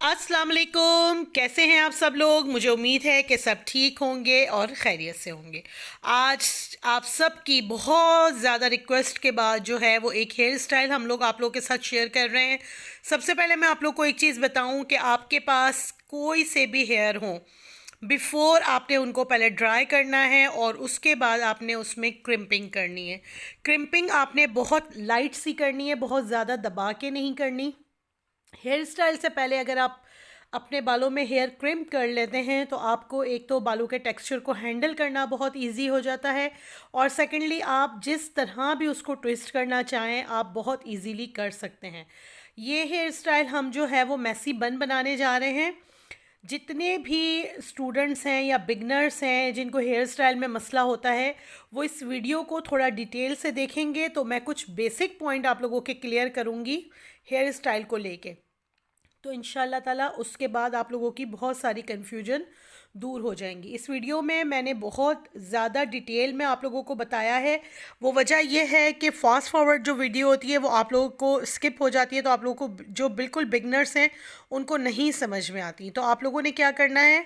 अस्सलाम वालेकुम, कैसे हैं आप सब लोग। मुझे उम्मीद है कि सब ठीक होंगे और खैरियत से होंगे। आज आप सब की बहुत ज़्यादा रिक्वेस्ट के बाद जो है वो एक हेयर स्टाइल हम लोग आप लोग के साथ शेयर कर रहे हैं। सबसे पहले मैं आप लोग को एक चीज़ बताऊं कि आपके पास कोई से भी हेयर हो, बिफ़ोर आपने उनको पहले ड्राई करना है और उसके बाद आपने उसमें क्रिम्पिंग करनी है। क्रिम्पिंग आपने बहुत लाइट सी करनी है, बहुत ज़्यादा दबा के नहीं करनी। हेयर स्टाइल से पहले अगर आप अपने बालों में हेयर क्रिम्प कर लेते हैं तो आपको एक तो बालों के टेक्सचर को हैंडल करना बहुत इजी हो जाता है, और सेकंडली आप जिस तरह भी उसको ट्विस्ट करना चाहें आप बहुत इजीली कर सकते हैं। ये हेयर स्टाइल हम जो है वो मैसी बन बनाने जा रहे हैं। जितने भी स्टूडेंट्स हैं या बिगनर्स हैं जिनको हेयर स्टाइल में मसला होता है, वो इस वीडियो को थोड़ा डिटेल से देखेंगे तो मैं कुछ बेसिक पॉइंट आप लोगों के क्लियर करूँगी हेयर स्टाइल को लेके। तो इंशाल्लाह ताला उसके बाद आप लोगों की बहुत सारी कन्फ्यूजन दूर हो जाएंगी। इस वीडियो में मैंने बहुत ज़्यादा डिटेल में आप लोगों को बताया है। वो वजह यह है कि फास्ट फॉरवर्ड जो वीडियो होती है वो आप लोगों को स्किप हो जाती है, तो आप लोगों को जो बिल्कुल बिगनर्स हैं उनको नहीं समझ में आती। तो आप लोगों ने क्या करना है,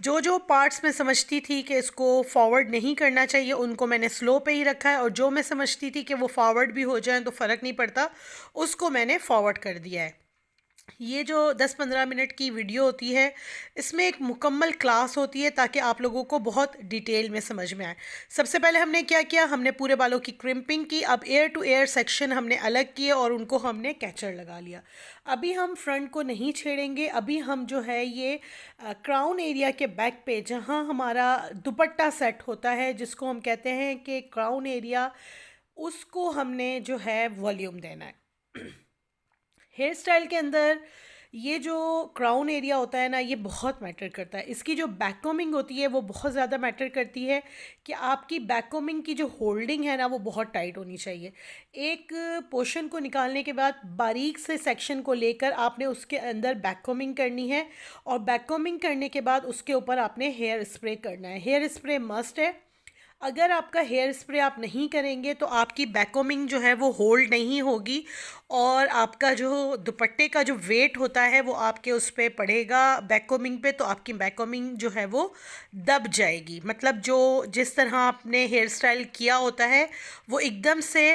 जो जो पार्ट्स में समझती थी कि इसको फॉरवर्ड नहीं करना चाहिए उनको मैंने स्लो पे ही रखा है, और जो मैं समझती थी कि वो फॉरवर्ड भी हो जाए तो फ़र्क नहीं पड़ता उसको मैंने फॉरवर्ड कर दिया है। ये जो 10-15 मिनट की वीडियो होती है इसमें एक मुकम्मल क्लास होती है ताकि आप लोगों को बहुत डिटेल में समझ में आए। सबसे पहले हमने क्या किया, हमने पूरे बालों की क्रिम्पिंग की। अब एयर टू एयर सेक्शन हमने अलग किए और उनको हमने कैचर लगा लिया। अभी हम फ्रंट को नहीं छेड़ेंगे। अभी हम जो है ये क्राउन एरिया के बैक पे जहाँ हमारा दुपट्टा सेट होता है, जिसको हम कहते हैं कि क्राउन एरिया, उसको हमने जो है वॉल्यूम देना है। हेयर स्टाइल के अंदर ये जो क्राउन एरिया होता है ना, ये बहुत मैटर करता है। इसकी जो बैक कोमिंग होती है वो बहुत ज़्यादा मैटर करती है कि आपकी बैक कोमिंग की जो होल्डिंग है ना वो बहुत टाइट होनी चाहिए। एक पोर्शन को निकालने के बाद बारीक से सेक्शन को लेकर आपने उसके अंदर बैक कोमिंग करनी है, और बैक कोमिंग करने के बाद उसके ऊपर आपने हेयर स्प्रे करना है। हेयर स्प्रे मस्ट है। अगर आपका हेयर स्प्रे आप नहीं करेंगे तो आपकी बैकोमिंग जो है वो होल्ड नहीं होगी, और आपका जो दुपट्टे का जो वेट होता है वो आपके उस पर पड़ेगा बैकोमिंग पे, तो आपकी बैकोमिंग जो है वो दब जाएगी। मतलब जो जिस तरह आपने हेयर स्टाइल किया होता है वो एकदम से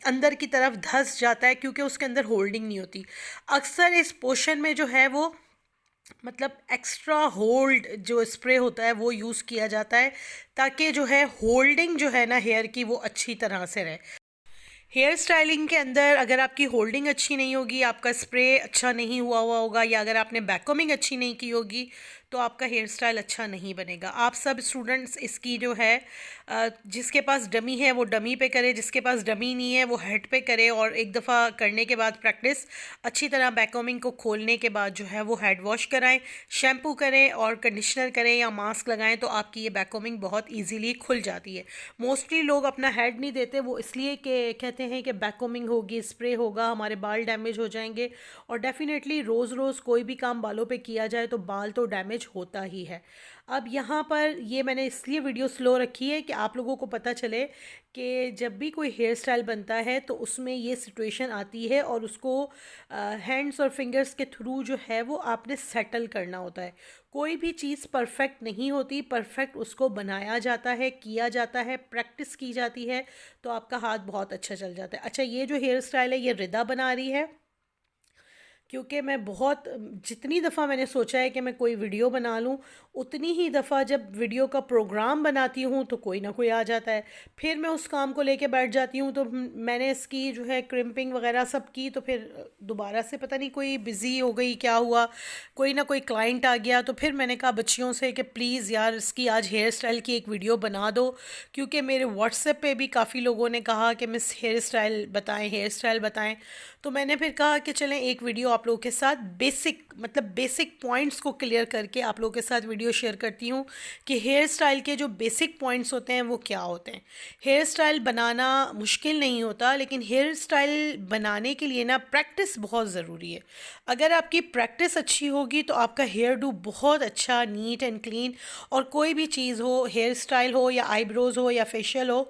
अंदर की तरफ धंस जाता है क्योंकि उसके अंदर होल्डिंग नहीं होती। अक्सर इस पोर्शन में जो है वो मतलब एक्स्ट्रा होल्ड जो स्प्रे होता है वो यूज़ किया जाता है ताकि जो है होल्डिंग जो है ना हेयर की वो अच्छी तरह से रहे। हेयर स्टाइलिंग के अंदर अगर आपकी होल्डिंग अच्छी नहीं होगी, आपका स्प्रे अच्छा नहीं हुआ होगा, या अगर आपने बैककॉमिंग अच्छी नहीं की होगी तो आपका हेयर स्टाइल अच्छा नहीं बनेगा। आप सब स्टूडेंट्स इसकी जो है जिसके पास डमी है वो डमी पे करे, जिसके पास डमी नहीं है वो हेड पे करे, और एक दफ़ा करने के बाद प्रैक्टिस अच्छी तरह बैककॉमिंग को खोलने के बाद जो है वो हेड वॉश कराएं, शैम्पू करें और कंडीशनर करें या मास्क लगाएं, तो आपकी ये बैककॉमिंग बहुत ईजीली खुल जाती है। मोस्टली लोग अपना हेड नहीं देते, वो इसलिए कि कहते हैं कि बैककॉमिंग होगी, स्प्रे होगा, हमारे बाल डैमेज हो जाएंगे। और डेफिनेटली रोज़ रोज़ कोई भी काम बालों पे किया जाए तो बाल तो डैमेज होता ही है। अब यहाँ पर ये मैंने इसलिए वीडियो स्लो रखी है कि आप लोगों को पता चले कि जब भी कोई हेयर स्टाइल बनता है तो उसमें ये सिचुएशन आती है, और उसको हैंड्स और फिंगर्स के थ्रू जो है वो आपने सेटल करना होता है। कोई भी चीज़ परफेक्ट नहीं होती, परफेक्ट उसको बनाया जाता है, किया जाता है, प्रैक्टिस की जाती है, तो आपका हाथ बहुत अच्छा चल जाता है। अच्छा, ये जो हेयर स्टाइल है ये रिदा बना रही है, क्योंकि मैं बहुत जितनी दफ़ा मैंने सोचा है कि मैं कोई वीडियो बना लूँ, उतनी ही दफ़ा जब वीडियो का प्रोग्राम बनाती हूँ तो कोई ना कोई आ जाता है, फिर मैं उस काम को लेके बैठ जाती हूँ। तो मैंने इसकी जो है क्रिम्पिंग वगैरह सब की, तो फिर दोबारा से पता नहीं कोई बिज़ी हो गई, क्या हुआ, कोई ना कोई क्लाइंट आ गया, तो फिर मैंने कहा बच्चियों से कि प्लीज़ यार इसकी आज हेयर स्टाइल की एक वीडियो बना दो, क्योंकि मेरे व्हाट्सएप पे भी काफ़ी लोगों ने कहा कि मिस हेयर स्टाइल बताएं, हेयर स्टाइल बताएं। तो मैंने फिर कहा कि चलें एक वीडियो आप लोगों के साथ बेसिक पॉइंट्स को क्लियर करके आप लोगों के साथ वीडियो शेयर करती हूँ कि हेयर स्टाइल के जो बेसिक पॉइंट्स होते हैं वो क्या होते हैं। हेयर स्टाइल बनाना मुश्किल नहीं होता, लेकिन हेयर स्टाइल बनाने के लिए ना प्रैक्टिस बहुत ज़रूरी है। अगर आपकी प्रैक्टिस अच्छी होगी तो आपका हेयर डू बहुत अच्छा, नीट एंड क्लीन, और कोई भी चीज़ हो, हेयर स्टाइल हो या आईब्रोज़ हो या फेशियल हो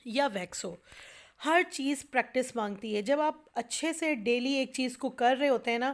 या वैक्स हो, हर चीज़ प्रैक्टिस मांगती है। जब आप अच्छे से डेली एक चीज़ को कर रहे होते हैं ना,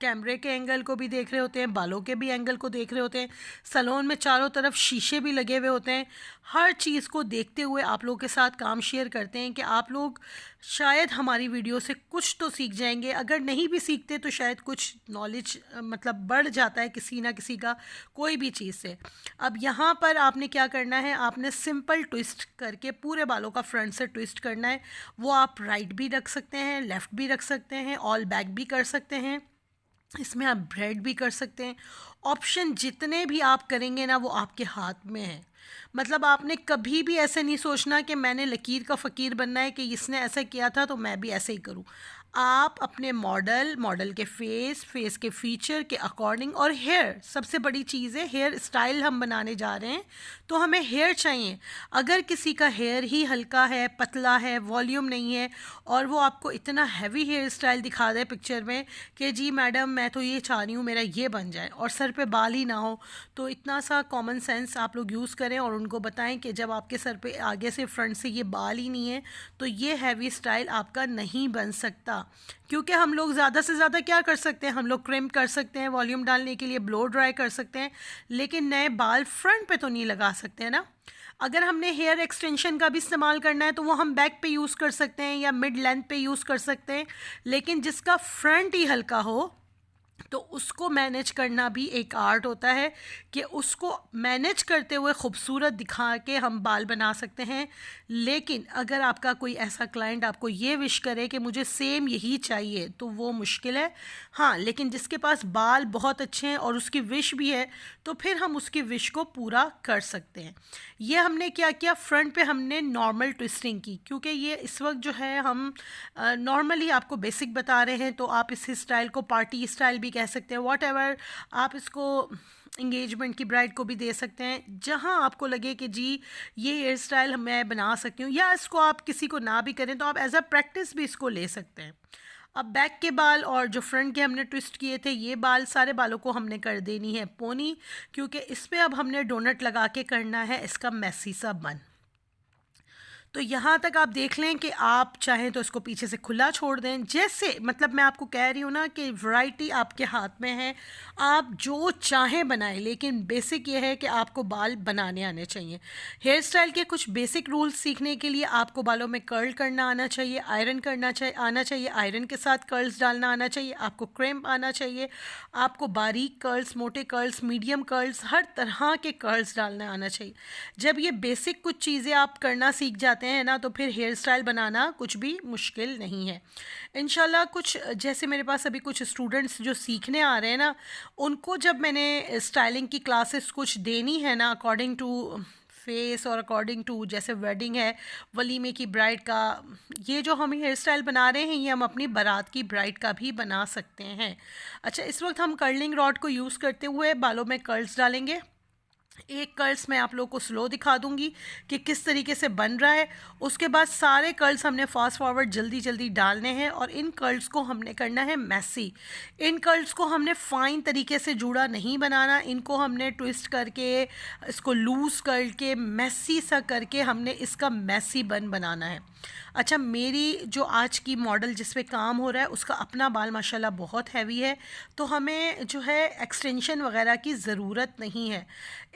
कैमरे के एंगल को भी देख रहे होते हैं, बालों के भी एंगल को देख रहे होते हैं, सैलून में चारों तरफ शीशे भी लगे हुए होते हैं। हर चीज़ को देखते हुए आप लोगों के साथ काम शेयर करते हैं कि आप लोग शायद हमारी वीडियो से कुछ तो सीख जाएंगे। अगर नहीं भी सीखते तो शायद कुछ नॉलेज मतलब बढ़ जाता है किसी ना किसी का कोई भी चीज़ से। अब यहाँ पर आपने क्या करना है, आपने सिंपल ट्विस्ट करके पूरे बालों का फ्रंट से ट्विस्ट करना है। वो आप राइट भी रख सकते हैं, लेफ़्ट भी रख सकते हैं, ऑल बैक भी कर सकते हैं, इसमें आप ब्रेड भी कर सकते हैं। ऑप्शन जितने भी आप करेंगे ना वो आपके हाथ में है। मतलब आपने कभी भी ऐसे नहीं सोचना कि मैंने लकीर का फ़कीर बनना है कि इसने ऐसा किया था तो मैं भी ऐसे ही करूं। आप अपने मॉडल के फेस के फीचर के अकॉर्डिंग, और हेयर सबसे बड़ी चीज़ है, हेयर स्टाइल हम बनाने जा रहे हैं तो हमें हेयर चाहिए। अगर किसी का हेयर ही हल्का है, पतला है, वॉल्यूम नहीं है और वो आपको इतना हैवी हेयर स्टाइल दिखा दे पिक्चर में कि जी मैडम मैं तो ये चाह रही हूँ मेरा ये बन जाए, और सर पे बाल ही ना हो, तो इतना सा कॉमन सेंस आप लोग यूज़ करें और उनको बताएं कि जब आपके सर पे आगे से फ्रंट से ये बाल ही नहीं है तो ये हैवी स्टाइल आपका नहीं बन सकता। क्योंकि हम लोग ज़्यादा से ज़्यादा क्या कर सकते हैं, हम लोग क्रिम्प कर सकते हैं, वॉल्यूम डालने के लिए ब्लो ड्राई कर सकते हैं, लेकिन नए बाल फ्रंट पे तो नहीं लगा सकते हैं ना। अगर हमने हेयर एक्सटेंशन का भी इस्तेमाल करना है तो वो हम बैक पे यूज़ कर सकते हैं या मिड लेंथ पे यूज़ कर सकते हैं, लेकिन जिसका फ्रंट ही हल्का हो तो उसको मैनेज करना भी एक आर्ट होता है कि उसको मैनेज करते हुए खूबसूरत दिखा के हम बाल बना सकते हैं। लेकिन अगर आपका कोई ऐसा क्लाइंट आपको ये विश करे कि मुझे सेम यही चाहिए तो वो मुश्किल है। हाँ, लेकिन जिसके पास बाल बहुत अच्छे हैं और उसकी विश भी है तो फिर हम उसकी विश को पूरा कर सकते हैं। ये हमने क्या किया, फ्रंट पे हमने नॉर्मल ट्विस्टिंग की, क्योंकि ये इस वक्त जो है हम नॉर्मली आपको बेसिक बता रहे हैं, तो आप इस स्टाइल को पार्टी स्टाइल भी कह सकते हैं, वॉट एवर आप इसको इंगेजमेंट की ब्राइड को भी दे सकते हैं। जहां आपको लगे कि जी ये हेयर स्टाइल मैं बना सकती हूँ, या इसको आप किसी को ना भी करें तो आप एज अ प्रैक्टिस भी इसको ले सकते हैं। अब बैक के बाल और जो फ्रंट के हमने ट्विस्ट किए थे, ये बाल सारे बालों को हमने कर देनी है पोनी, क्योंकि इस पर अब हमने डोनट लगा के करना है इसका मैसी सा बन। तो यहाँ तक आप देख लें कि आप चाहें तो इसको पीछे से खुला छोड़ दें, जैसे मतलब मैं आपको कह रही हूँ ना कि वैरायटी आपके हाथ में है, आप जो चाहें बनाएं, लेकिन बेसिक ये है कि आपको बाल बनाने आने चाहिए। हेयर स्टाइल के कुछ बेसिक रूल्स सीखने के लिए आपको बालों में कर्ल करना आना चाहिए, आयरन करना आना चाहिए, आयरन के साथ कर्ल्स डालना आना चाहिए, आपको क्रेम्प आना चाहिए, आपको बारीक कर्ल्स, मोटे कर्ल्स, मीडियम कर्ल्स, हर तरह के कर्ल्स डालना आना चाहिए। जब ये बेसिक कुछ चीज़ें आप करना सीख जाते हैं ना तो फिर हेयर स्टाइल बनाना कुछ भी मुश्किल नहीं है इंशाल्लाह। कुछ जैसे मेरे पास अभी कुछ स्टूडेंट्स जो सीखने आ रहे हैं ना, उनको जब मैंने स्टाइलिंग की क्लासेस कुछ देनी है ना अकॉर्डिंग टू फेस और अकॉर्डिंग टू, जैसे वेडिंग है, वलीमे की ब्राइड का, ये जो हम हेयर स्टाइल बना रहे हैं ये हम अपनी बारात की ब्राइड का भी बना सकते हैं। अच्छा, इस वक्त हम कर्लिंग रॉड को यूज़ करते हुए बालों में कर्ल्स डालेंगे। एक कर्ल्स मैं आप लोगों को स्लो दिखा दूंगी कि किस तरीके से बन रहा है, उसके बाद सारे कर्ल्स हमने फास्ट फॉरवर्ड जल्दी जल्दी डालने हैं और इन कर्ल्स को हमने करना है मैसी। इन कर्ल्स को हमने फाइन तरीके से जुड़ा नहीं बनाना, इनको हमने ट्विस्ट करके इसको लूज़ करके मैसी सा करके हमने इसका मैसी बन बनाना है। अच्छा, मेरी जो आज की मॉडल जिस पे काम हो रहा है उसका अपना बाल माशाल्लाह बहुत हैवी है, तो हमें जो है एक्सटेंशन वगैरह की ज़रूरत नहीं है।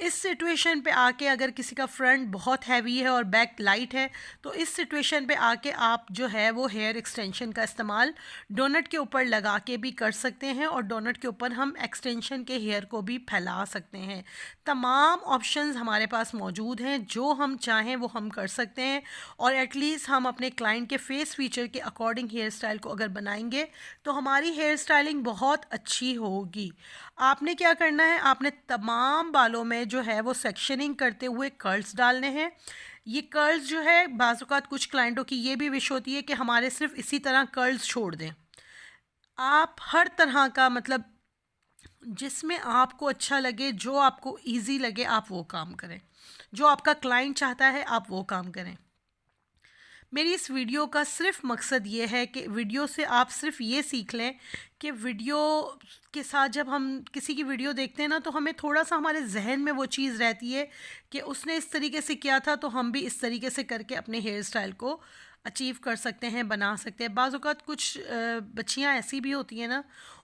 इस सिचुएशन पे आके अगर किसी का फ्रंट बहुत हैवी है और बैक लाइट है तो इस सिचुएशन पे आके आप जो है वो हेयर एक्सटेंशन का इस्तेमाल डोनट के ऊपर लगा के भी कर सकते हैं और डोनट के ऊपर हम एक्सटेंशन के हेयर को भी फैला सकते हैं। तमाम ऑप्शंस हमारे पास मौजूद हैं, जो हम चाहें वो हम कर सकते हैं और एटलीस्ट हम अपने क्लाइंट के फेस फीचर के अकॉर्डिंग हेयर स्टाइल को अगर बनाएंगे तो हमारी हेयर स्टाइलिंग बहुत अच्छी होगी। आपने क्या करना है, आपने तमाम बालों में जो है वो सेक्शनिंग करते हुए कर्ल्स डालने हैं। ये कर्ल्स जो है बाज़ औक़ात कुछ क्लाइंटों की ये भी विश होती है कि हमारे सिर्फ इसी तरह कर्ल्स छोड़ दें। आप हर तरह का मतलब जिसमें आपको अच्छा लगे, जो आपको इजी लगे आप वो काम करें, जो आपका क्लाइंट चाहता है आप वो काम करें। मेरी इस वीडियो का सिर्फ मकसद ये है कि वीडियो से आप सिर्फ ये सीख लें कि वीडियो के साथ जब हम किसी की वीडियो देखते हैं ना तो हमें थोड़ा सा हमारे जहन में वो चीज़ रहती है कि उसने इस तरीके से किया था तो हम भी इस तरीके से करके अपने हेयर स्टाइल को अचीव कर सकते हैं, बना सकते हैं। बाज़ औक़ात कुछ बच्चियाँ ऐसी भी होती हैं ना,